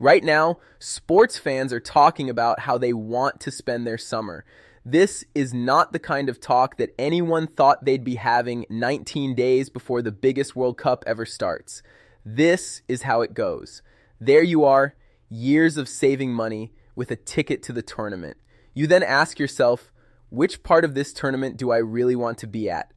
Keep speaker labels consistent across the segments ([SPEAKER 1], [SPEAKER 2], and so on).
[SPEAKER 1] Right now, sports fans are talking about how they want to spend their summer. This is not the kind of talk that anyone thought they'd be having 19 days before the biggest World Cup ever starts. This is how it goes. There you are, years of saving money with a ticket to the tournament. You then ask yourself, which part of this tournament do I really want to be at?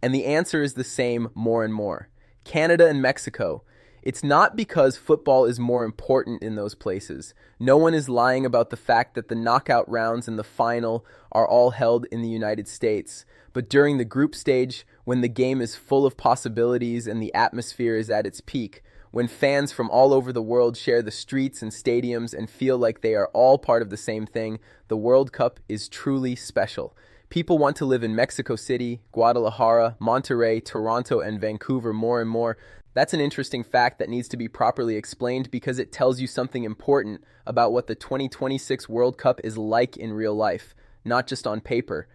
[SPEAKER 1] And the answer is the same more and more. Canada and Mexico. It's not because football is more important in those places. No one is lying about the fact that the knockout rounds and the final are all held in the United States. But during the group stage, when the game is full of possibilities and the atmosphere is at its peak, when fans from all over the world share the streets and stadiums and feel like they are all part of the same thing, the World Cup is truly special. People want to live in Mexico City, Guadalajara, Monterrey, Toronto, and Vancouver more and more. That's an interesting fact that needs to be properly explained because it tells you something important about what the 2026 World Cup is like in real life, not just on paper.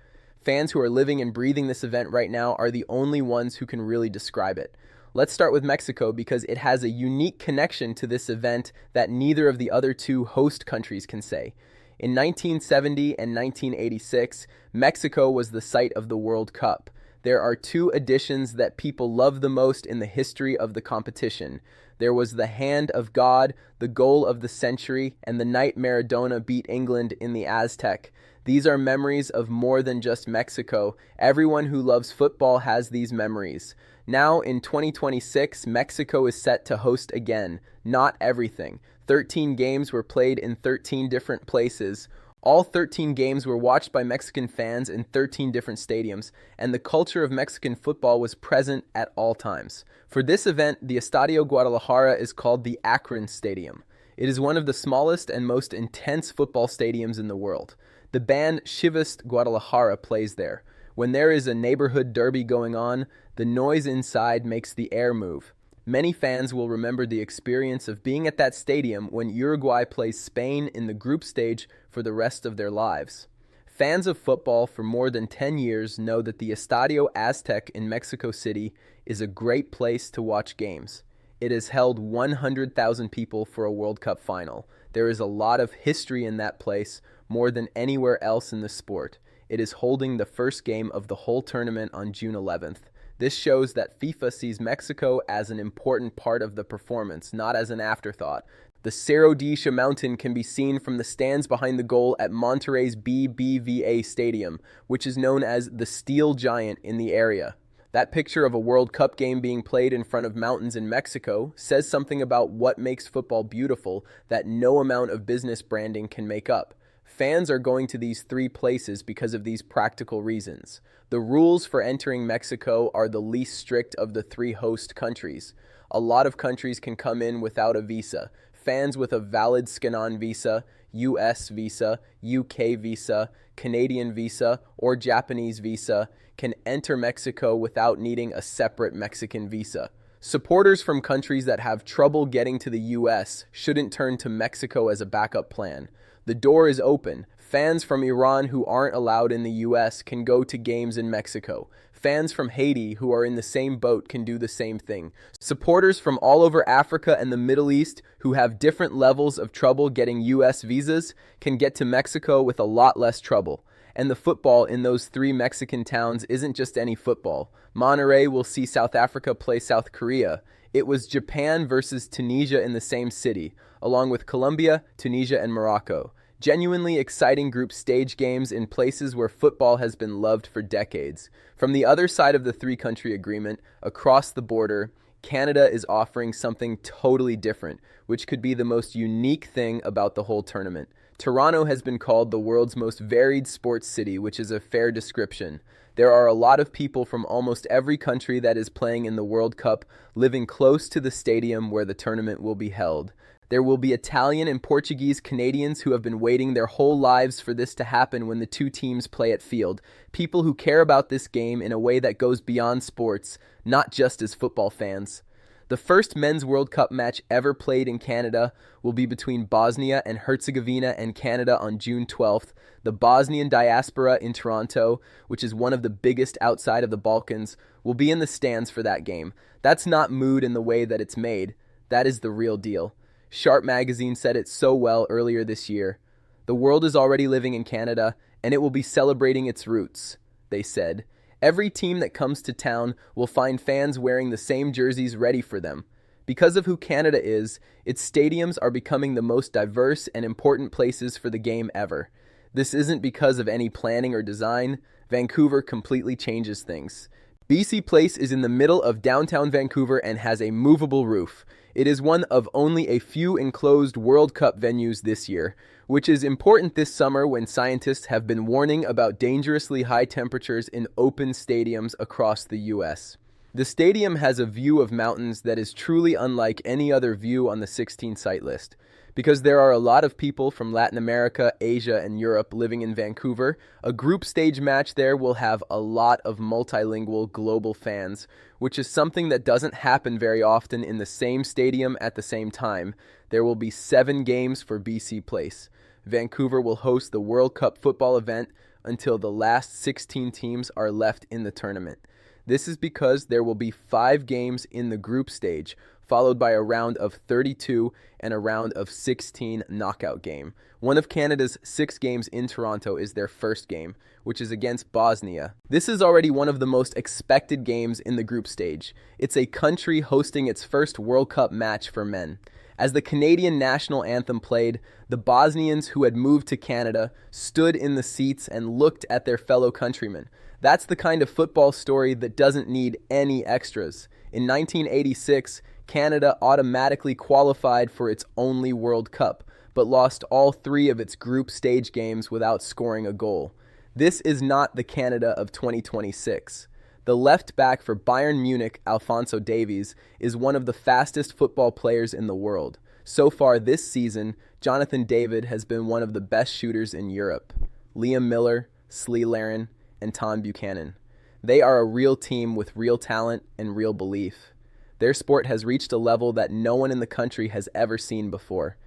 [SPEAKER 1] Fans who are living and breathing this event right now are the only ones who can really describe it. Let's start with Mexico because it has a unique connection to this event that neither of the other two host countries can say. In 1970 and 1986, Mexico was the site of the World Cup. There are two editions that people love the most in the history of the competition. There was the Hand of God, the goal of the century, and the night Maradona beat England in the Aztec. These are memories of more than just Mexico. Everyone who loves football has these memories. Now, in 2026, Mexico is set to host again. Not everything. 13 games were played in 13 different places. All 13 games were watched by Mexican fans in 13 different stadiums, and the culture of Mexican football was present at all times. For this event, the Estadio Guadalajara is called the Akron Stadium. It is one of the smallest and most intense football stadiums in the world. The band Chivas Guadalajara plays there. When there is a neighborhood derby going on, the noise inside makes the air move. Many fans will remember the experience of being at that stadium when Uruguay plays Spain in the group stage for the rest of their lives. Fans of football for more than 10 years know that the Estadio Aztec in Mexico City is a great place to watch games. It has held 100,000 people for a World Cup final. There is a lot of history in that place, more than anywhere else in the sport. It is holding the first game of the whole tournament on June 11th. This shows that FIFA sees Mexico as an important part of the performance, not as an afterthought. The Cerro de Isla mountain can be seen from the stands behind the goal at Monterrey's BBVA Stadium, which is known as the Steel Giant in the area. That picture of a World Cup game being played in front of mountains in Mexico says something about what makes football beautiful that no amount of business branding can make up. Fans are going to these three places because of these practical reasons. The rules for entering Mexico are the least strict of the three host countries. A lot of countries can come in without a visa. Fans with a valid Scanon visa, US visa, UK visa, Canadian visa, or Japanese visa can enter Mexico without needing a separate Mexican visa. Supporters from countries that have trouble getting to the US shouldn't turn to Mexico as a backup plan. The door is open. Fans from Iran who aren't allowed in the US can go to games in Mexico. Fans from Haiti who are in the same boat can do the same thing. Supporters from all over Africa and the Middle East who have different levels of trouble getting US visas can get to Mexico with a lot less trouble. And the football in those three Mexican towns isn't just any football. Monterrey will see South Africa play South Korea. It was Japan versus Tunisia in the same city, along with Colombia, Tunisia, and Morocco. Genuinely exciting group stage games in places where football has been loved for decades. From the other side of the three-country agreement, across the border, Canada is offering something totally different, which could be the most unique thing about the whole tournament. Toronto has been called the world's most varied sports city, which is a fair description. There are a lot of people from almost every country that is playing in the World Cup living close to the stadium where the tournament will be held. There will be Italian and Portuguese Canadians who have been waiting their whole lives for this to happen when the two teams play at field. People who care about this game in a way that goes beyond sports, not just as football fans. The first men's World Cup match ever played in Canada will be between Bosnia and Herzegovina and Canada on June 12th. The Bosnian diaspora in Toronto, which is one of the biggest outside of the Balkans, will be in the stands for that game. That's not mood in the way that it's made. That is the real deal. Sharp Magazine said it so well earlier this year. The world is already living in Canada, and it will be celebrating its roots, they said. Every team that comes to town will find fans wearing the same jerseys ready for them. Because of who Canada is, its stadiums are becoming the most diverse and important places for the game ever. This isn't because of any planning or design. Vancouver completely changes things. BC Place is in the middle of downtown Vancouver and has a movable roof. It is one of only a few enclosed World Cup venues this year, which is important this summer when scientists have been warning about dangerously high temperatures in open stadiums across the U.S. The stadium has a view of mountains that is truly unlike any other view on the 16 site list. Because there are a lot of people from Latin America, Asia, and Europe living in Vancouver, a group stage match there will have a lot of multilingual global fans, which is something that doesn't happen very often in the same stadium at the same time. There will be 7 games for BC Place. Vancouver will host the World Cup football event until the last 16 teams are left in the tournament. This is because there will be 5 games in the group stage, followed by a round of 32 and a round of 16 knockout game. One of Canada's 6 games in Toronto is their first game, which is against Bosnia. This is already one of the most expected games in the group stage. It's a country hosting its first World Cup match for men. As the Canadian national anthem played, the Bosnians who had moved to Canada stood in the seats and looked at their fellow countrymen. That's the kind of football story that doesn't need any extras. In 1986, Canada automatically qualified for its only World Cup, but lost all 3 of its group stage games without scoring a goal. This is not the Canada of 2026. The left back for Bayern Munich, Alphonso Davies, is one of the fastest football players in the world. So far this season, Jonathan David has been one of the best shooters in Europe. Liam Miller, Slee Larin, and Tom Buchanan. They are a real team with real talent and real belief. Their sport has reached a level that no one in the country has ever seen before.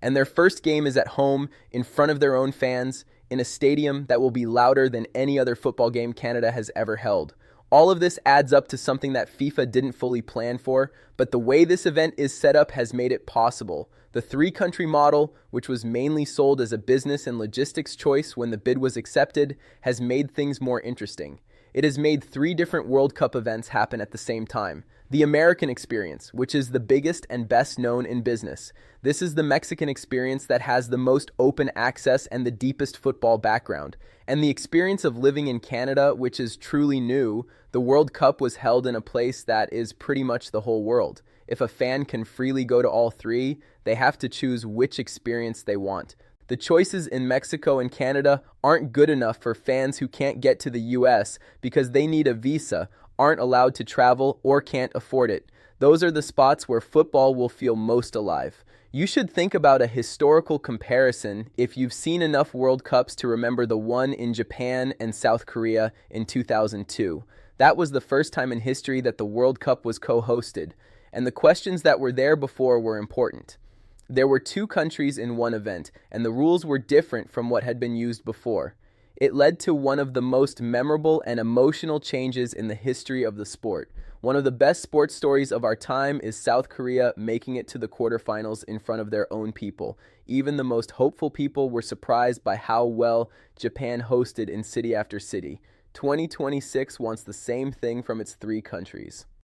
[SPEAKER 1] And their first game is at home, in front of their own fans, in a stadium that will be louder than any other football game Canada has ever held. All of this adds up to something that FIFA didn't fully plan for, but the way this event is set up has made it possible. The 3-country model, which was mainly sold as a business and logistics choice when the bid was accepted, has made things more interesting. It has made 3 different World Cup events happen at the same time. The American experience, which is the biggest and best known in business. This is the Mexican experience that has the most open access and the deepest football background. And the experience of living in Canada, which is truly new. The World Cup was held in a place that is pretty much the whole world. If a fan can freely go to all 3, they have to choose which experience they want. The choices in Mexico and Canada aren't good enough for fans who can't get to the US because they need a visa, aren't allowed to travel, or can't afford it. Those are the spots where football will feel most alive. You should think about a historical comparison if you've seen enough World Cups to remember the one in Japan and South Korea in 2002. That was the first time in history that the World Cup was co-hosted, and the questions that were there before were important. There were 2 countries in one event, and the rules were different from what had been used before. It led to one of the most memorable and emotional changes in the history of the sport. One of the best sports stories of our time is South Korea making it to the quarterfinals in front of their own people. Even the most hopeful people were surprised by how well Japan hosted in city after city. 2026 wants the same thing from its 3 countries.